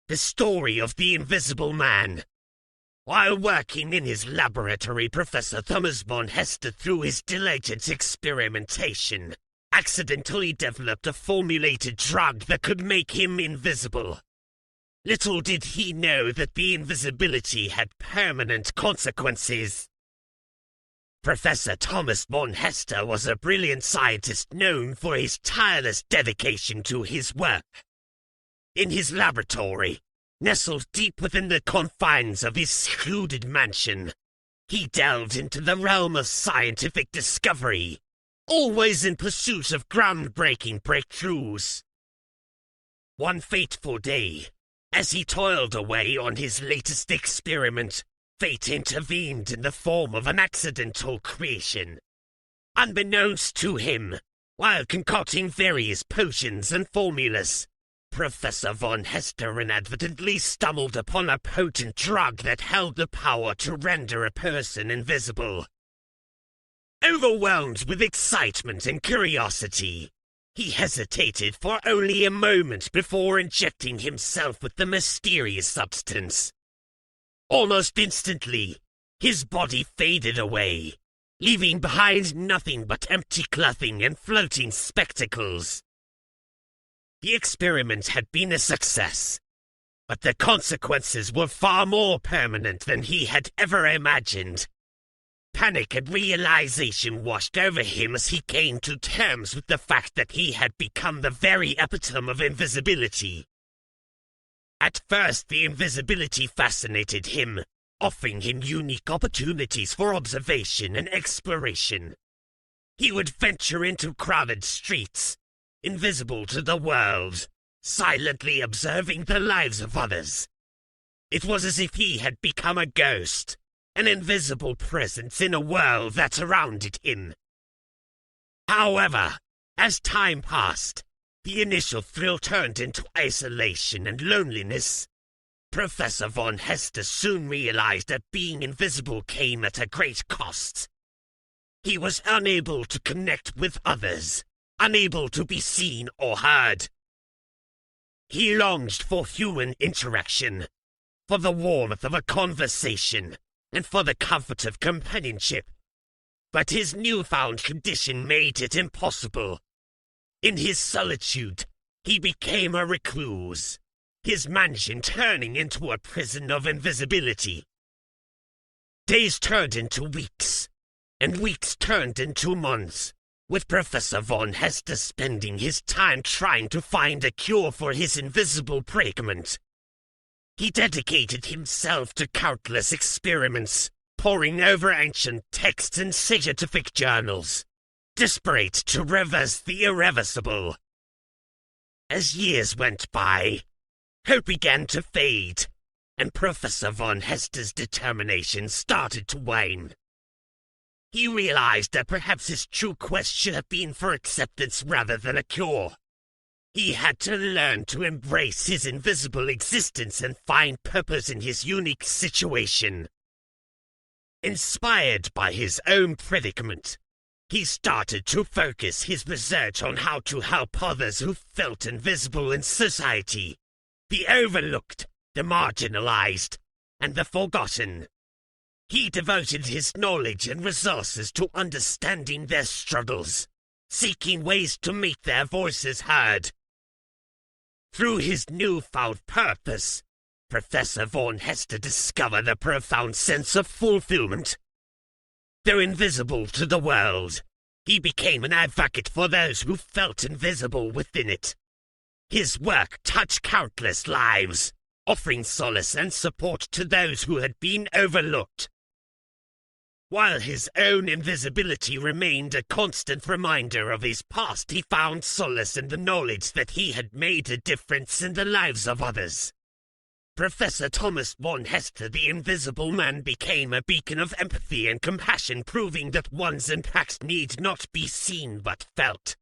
The Story of the Invisible Man. While working in his laboratory, Professor Thomas von Hester, through his diligent experimentation, accidentally developed a formulated drug that could make him invisible. Little did he know that the invisibility had permanent consequences. Professor Thomas von Hester was a brilliant scientist known for his tireless dedication to his work. In his laboratory, nestled deep within the confines of his secluded mansion, he delved into the realm of scientific discovery, always in pursuit of groundbreaking breakthroughs. One fateful day, as he toiled away on his latest experiment, fate intervened in the form of an accidental creation. Unbeknownst to him, while concocting various potions and formulas, Professor von Hester inadvertently stumbled upon a potent drug that held the power to render a person invisible. Overwhelmed with excitement and curiosity, he hesitated for only a moment before injecting himself with the mysterious substance. Almost instantly, his body faded away, leaving behind nothing but empty clothing and floating spectacles. The experiment had been a success, but the consequences were far more permanent than he had ever imagined. Panic and realization washed over him as he came to terms with the fact that he had become the very epitome of invisibility. At first, the invisibility fascinated him, offering him unique opportunities for observation and exploration. He would venture into crowded streets, invisible to the world, silently observing the lives of others. It was as if he had become a ghost, an invisible presence in a world that surrounded him. However, as time passed, the initial thrill turned into isolation and loneliness. Professor von Hester soon realized that being invisible came at a great cost. He was unable to connect with others, unable to be seen or heard. He longed for human interaction, for the warmth of a conversation, and for the comfort of companionship. But his newfound condition made it impossible. In his solitude, he became a recluse, his mansion turning into a prison of invisibility. Days turned into weeks, and weeks turned into months, with Professor von Hester spending his time trying to find a cure for his invisible predicament. He dedicated himself to countless experiments, poring over ancient texts and scientific journals, desperate to reverse the irreversible. As years went by, hope began to fade, and Professor von Hester's determination started to wane. He realized that perhaps his true quest should have been for acceptance rather than a cure. He had to learn to embrace his invisible existence and find purpose in his unique situation. Inspired by his own predicament, he started to focus his research on how to help others who felt invisible in society, the overlooked, the marginalized, and the forgotten. He devoted his knowledge and resources to understanding their struggles, seeking ways to make their voices heard. Through his newfound purpose, Professor von Hester discovered a profound sense of fulfillment. Though invisible to the world, he became an advocate for those who felt invisible within it. His work touched countless lives, offering solace and support to those who had been overlooked. While his own invisibility remained a constant reminder of his past, he found solace in the knowledge that he had made a difference in the lives of others. Professor Thomas von Hester, the Invisible Man, became a beacon of empathy and compassion, proving that one's impact need not be seen but felt.